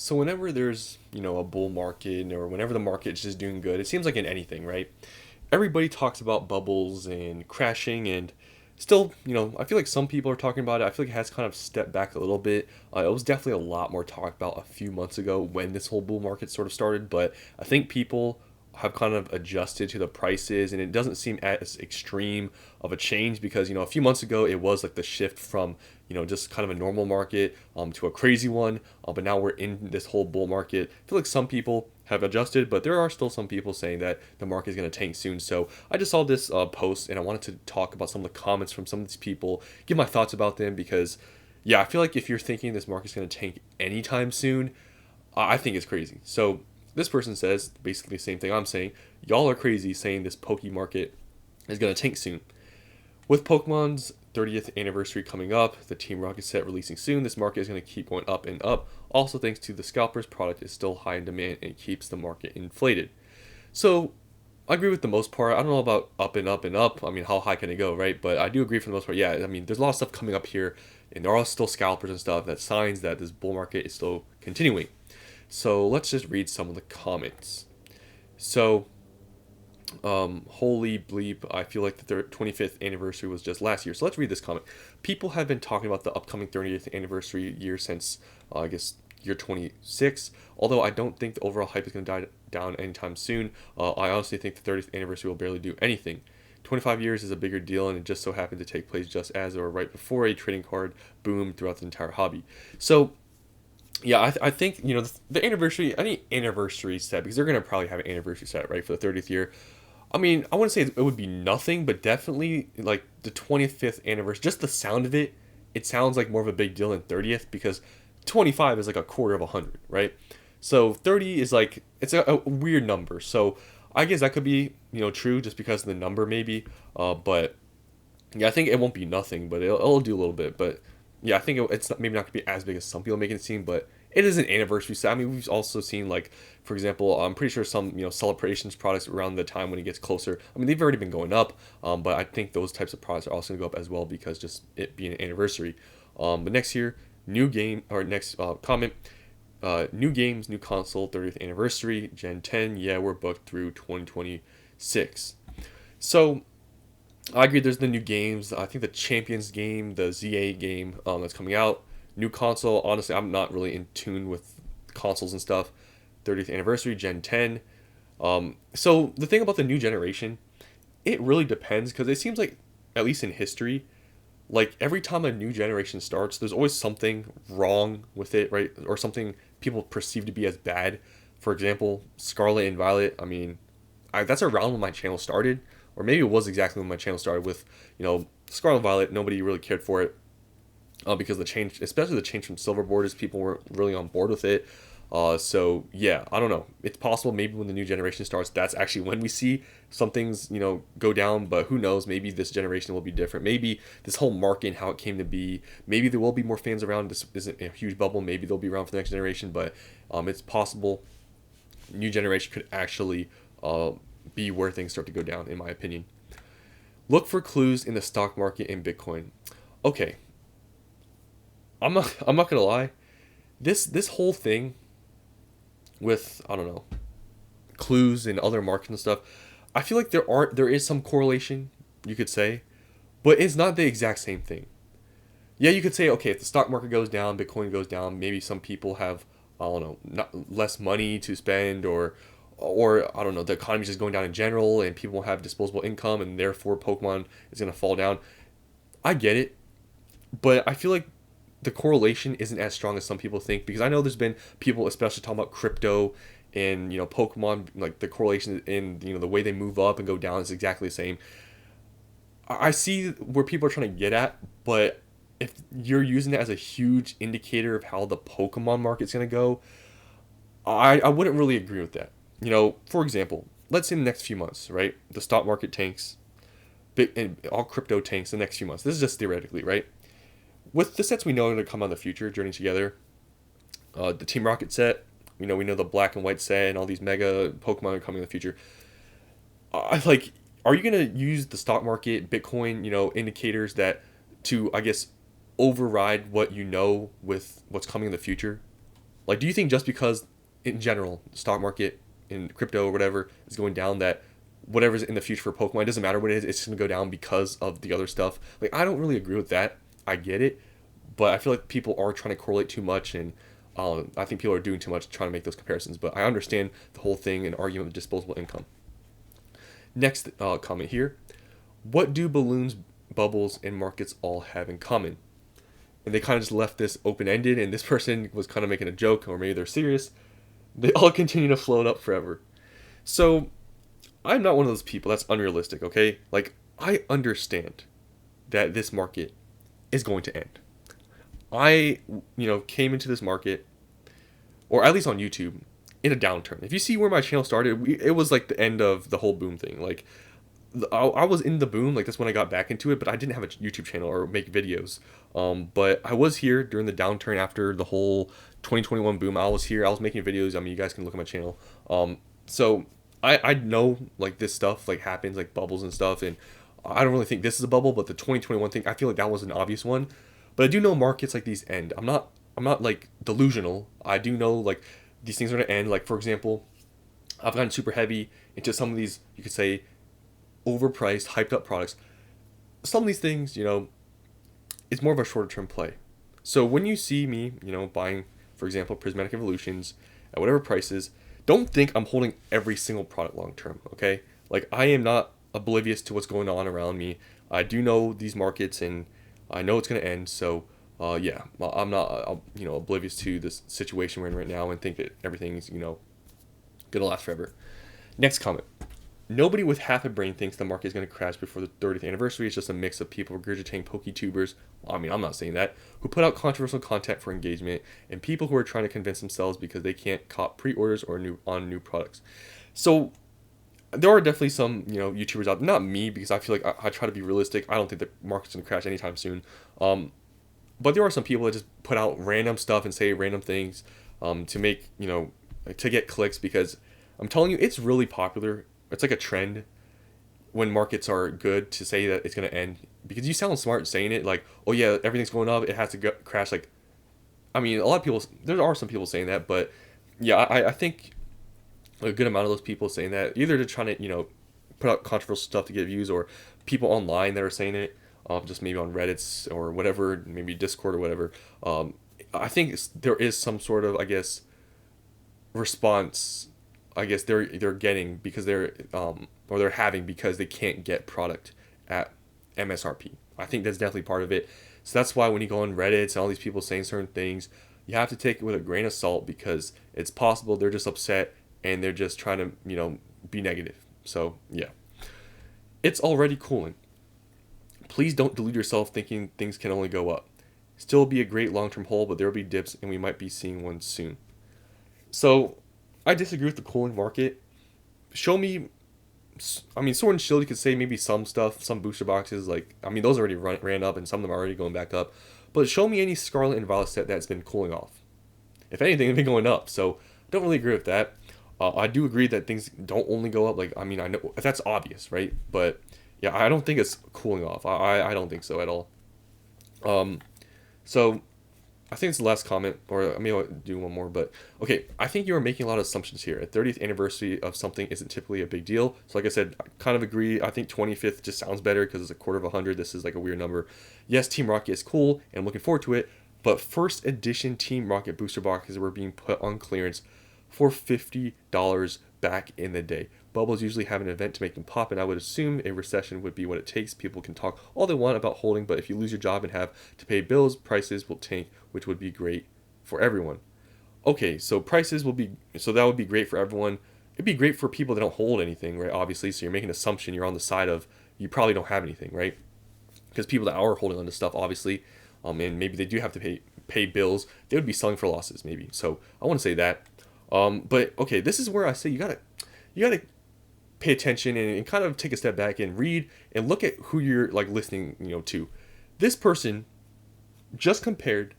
So whenever there's, a bull market or whenever the market is just doing good, it seems like in anything, right? Everybody talks about bubbles and crashing and still, I feel like some people are talking about it. I feel like it has kind of stepped back a little bit. It was definitely a lot more talked about a few months ago when this whole bull market sort of started, but I think people have kind of adjusted to the prices and it doesn't seem as extreme of a change because a few months ago it was like the shift from just kind of a normal market to a crazy one, but now we're in this whole bull market. I feel like some people have adjusted, but there are still some people saying that the market is going to tank soon. So I just saw this post and I wanted to talk about some of the comments from some of these people, give my thoughts about them because yeah, I feel like if you're thinking this market's going to tank anytime soon, I think it's crazy. So this person says basically the same thing I'm saying. Y'all are crazy saying this Poke market is going to tank soon. With Pokemon's 30th anniversary coming up, the Team Rocket set releasing soon, this market is going to keep going up and up. Also, thanks to the scalpers, product is still high in demand and it keeps the market inflated. So, I agree with the most part. I don't know about up and up and up. I mean, how high can it go, right? But I do agree for the most part. Yeah, I mean, there's a lot of stuff coming up here, and there are still scalpers and stuff. That's signs that this bull market is still continuing. So let's just read some of the comments. So, holy bleep, I feel like the 25th anniversary was just last year. So let's read this comment. People have been talking about the upcoming 30th anniversary year since, I guess, year 26. Although I don't think the overall hype is going to die down anytime soon. I honestly think the 30th anniversary will barely do anything. 25 years is a bigger deal, and it just so happened to take place just as or right before a trading card boom throughout the entire hobby. So yeah, I think the anniversary, any anniversary set, because they're gonna probably have an anniversary set right for the 30th year. I mean, I wouldn't say it would be nothing, but definitely like the 25th anniversary, just the sound of it, it sounds like more of a big deal than 30th because 25 is like a quarter of 100, right? So 30 is like it's a weird number. So I guess that could be true just because of the number maybe. But yeah, I think it won't be nothing, but it'll do a little bit. But yeah, I think it's not, maybe not gonna be as big as some people make it seem, but it is an anniversary set. I mean, we've also seen like, for example, I'm pretty sure some celebrations products around the time when it gets closer. I mean, they've already been going up, but I think those types of products are also gonna go up as well because just it being an anniversary. But next year, new game or next comment. New games, new console, 30th anniversary, Gen 10. Yeah, we're booked through 2026. So I agree. There's the new games. I think the Champions game, the ZA game that's coming out. New console. Honestly, I'm not really in tune with consoles and stuff. 30th anniversary, Gen 10. So the thing about the new generation, it really depends because it seems like, at least in history, like every time a new generation starts, there's always something wrong with it, right? Or something people perceive to be as bad. For example, Scarlet and Violet. I mean, that's around when my channel started, or maybe it was exactly when my channel started with, Scarlet and Violet. Nobody really cared for it because the change, especially the change from silver borders, people weren't really on board with it. So yeah, I don't know. It's possible maybe when the new generation starts, that's actually when we see some things, go down. But who knows? Maybe this generation will be different. Maybe this whole market and how it came to be. Maybe there will be more fans around. This isn't a huge bubble. Maybe they'll be around for the next generation. But it's possible new generation could actually be where things start to go down, in my opinion. Look for clues in the stock market and Bitcoin. Okay, I'm not gonna lie. This whole thing with I don't know clues and other markets and stuff, I feel like there is some correlation you could say, but it's not the exact same thing. Yeah, you could say okay, if the stock market goes down, Bitcoin goes down, maybe some people have I don't know less money to spend or I don't know the economy's just going down in general and people won't have disposable income and therefore Pokemon is gonna fall down. I get it, but I feel like the correlation isn't as strong as some people think because I know there's been people especially talking about crypto and Pokemon like the correlation in the way they move up and go down is exactly the same. I see where people are trying to get at, but if you're using it as a huge indicator of how the Pokemon market's going to go, I wouldn't really agree with that. For example, let's say in the next few months, right? The stock market tanks, and all crypto tanks the next few months. This is just theoretically, right? With the sets we know are going to come out in the future, Journey Together, the Team Rocket set, we know the black and white set and all these mega Pokemon are coming in the future. I like, are you going to use the stock market, Bitcoin, indicators to, I guess, override what you know with what's coming in the future? Like, do you think just because in general, the stock market in crypto or whatever is going down, that whatever's in the future for Pokemon, it doesn't matter what it is, it's going to go down because of the other stuff? Like, I don't really agree with that. I get it, but I feel like people are trying to correlate too much, and I think people are doing too much trying to make those comparisons. But I understand the whole thing and argument with disposable income. Next comment here. What do balloons, bubbles, and markets all have in common? And they kind of just left this open-ended, and this person was kind of making a joke, or maybe they're serious. They all continue to float up forever. So, I'm not one of those people. That's unrealistic, okay? Like, I understand that this market is going to end. I, came into this market, or at least on YouTube, in a downturn. If you see where my channel started, it was like the end of the whole boom thing. Like, I was in the boom, like that's when I got back into it, but I didn't have a YouTube channel or make videos. But I was here during the downturn after the whole 2021 boom. I was here, I was making videos. I mean, you guys can look at my channel. So I know like this stuff like happens, like bubbles and stuff, and I don't really think this is a bubble, but the 2021 thing, I feel like that was an obvious one. But I do know markets like these end. I'm not like delusional. I do know like these things are gonna end. Like for example, I've gotten super heavy into some of these, you could say, overpriced, hyped up products. Some of these things, it's more of a shorter term play. So when you see me, buying, for example, Prismatic Evolutions at whatever prices, don't think I'm holding every single product long term, okay? Like, I am not oblivious to what's going on around me. I do know these markets, and I know it's going to end. So, yeah, I'm not, oblivious to this situation we're in right now and think that everything's, going to last forever. Next comment. Nobody with half a brain thinks the market is going to crash before the 30th anniversary. It's just a mix of people regurgitating PokeTubers. I mean, I'm not saying that. Who put out controversial content for engagement, and people who are trying to convince themselves because they can't cop pre-orders or on new products. So there are definitely some, YouTubers out there. Not me, because I feel like I try to be realistic. I don't think the market's going to crash anytime soon. But there are some people that just put out random stuff and say random things to make, to get clicks, because I'm telling you, it's really popular. It's like a trend when markets are good to say that it's going to end, because you sound smart saying it, like, oh yeah, everything's going up, it has to crash. Like, I mean, a lot of people, there are some people saying that, but yeah, I think a good amount of those people saying that, either to try to, put out controversial stuff to get views, or people online that are saying it, just maybe on Reddit or whatever, maybe Discord or whatever. I think there is some sort of, I guess, response, I guess they're getting because they're or they're having because they can't get product at MSRP. I think that's definitely part of it. So that's why when you go on Reddit and all these people saying certain things, you have to take it with a grain of salt, because it's possible they're just upset and they're just trying to, be negative. So yeah, it's already cooling. Please don't delude yourself thinking things can only go up. Still be a great long-term hold, but there will be dips, and we might be seeing one soon. So I disagree with the cooling market. Show me, I mean, Sword and Shield, you could say maybe some stuff, some booster boxes, like, I mean, those already ran up, and some of them are already going back up. But show me any Scarlet and Violet set that's been cooling off. If anything, they've been going up. So I don't really agree with that. I do agree that things don't only go up. Like, I mean, I know that's obvious, right? But yeah, I don't think it's cooling off. I don't think so at all. So I think it's the last comment, or I mean, I'll do one more, but okay, I think you are making a lot of assumptions here. A 30th anniversary of something isn't typically a big deal. So like I said, I kind of agree. I think 25th just sounds better because it's a quarter of 100. This is like a weird number. Yes, Team Rocket is cool, and I'm looking forward to it, but first edition Team Rocket booster boxes were being put on clearance for $50 back in the day. Bubbles usually have an event to make them pop, and I would assume a recession would be what it takes. People can talk all they want about holding, but if you lose your job and have to pay bills, prices will tank, which would be great for everyone. Okay, so prices will be, so that would be great for everyone. It'd be great for people that don't hold anything, right? Obviously, so you're making an assumption, you're on the side of you probably don't have anything, right? Because people that are holding on to stuff, obviously, and maybe they do have to pay bills, they would be selling for losses, maybe. So I want to say that. But okay, this is where I say you gotta pay attention and kind of take a step back and read and look at who you're like listening, to. This person just compared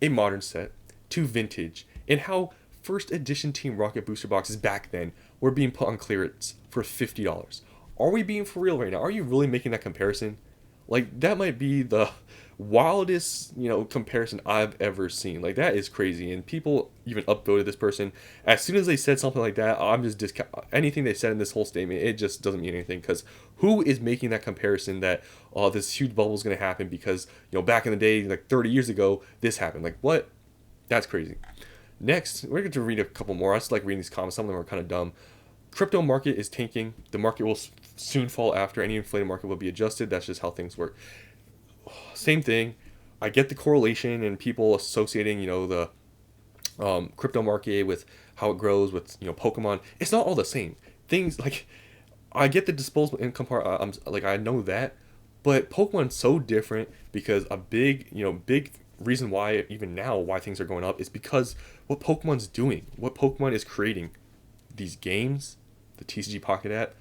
a modern set to vintage, and how first edition Team Rocket booster boxes back then were being put on clearance for $50. Are we being for real right now? Are you really making that comparison? Like that might be the wildest, comparison I've ever seen. Like that is crazy, and people even upvoted this person. As soon as they said something like that, I'm just discount anything they said in this whole statement. It just doesn't mean anything because who is making that comparison that this huge bubble is going to happen because back in the day, like 30 years ago, this happened. Like what? That's crazy. Next, we're going to read a couple more. I just like reading these comments. Some of them are kind of dumb. Crypto market is tanking. The market will soon fall after. Any inflated market will be adjusted. That's just how things work. Same thing. I get the correlation and people associating, the crypto market with how it grows with, Pokemon. It's not all the same. Things like I get the disposable income part. I'm like I know that, but Pokemon's so different because a big reason why even now why things are going up is because what Pokemon's doing, what Pokemon is creating, these games, the TCG Pocket app,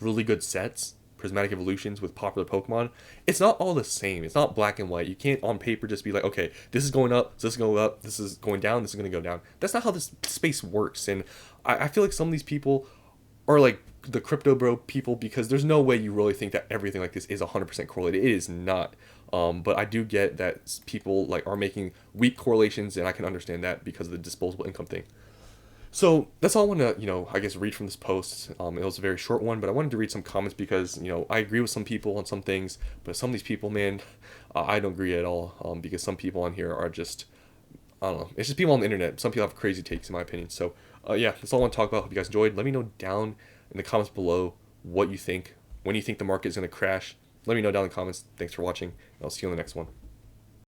really good sets, prismatic evolutions with popular Pokemon. It's not all the same. It's not black and white. You can't on paper just be like, okay, this is going up, this is going up, this is going down, this is going to go down. That's not how this space works. And I feel like some of these people are like the crypto bro people because there's no way you really think that everything like this is 100% correlated. It is not. But I do get that people like are making weak correlations, and I can understand that because of the disposable income thing. So that's all I want to, I guess read from this post. It was a very short one, but I wanted to read some comments because, I agree with some people on some things, but some of these people, man, I don't agree at all. Because some people on here are just, I don't know. It's just people on the internet. Some people have crazy takes, in my opinion. So, yeah, that's all I want to talk about. Hope you guys enjoyed. Let me know down in the comments below what you think, when you think the market is going to crash. Let me know down in the comments. Thanks for watching. I'll see you on the next one.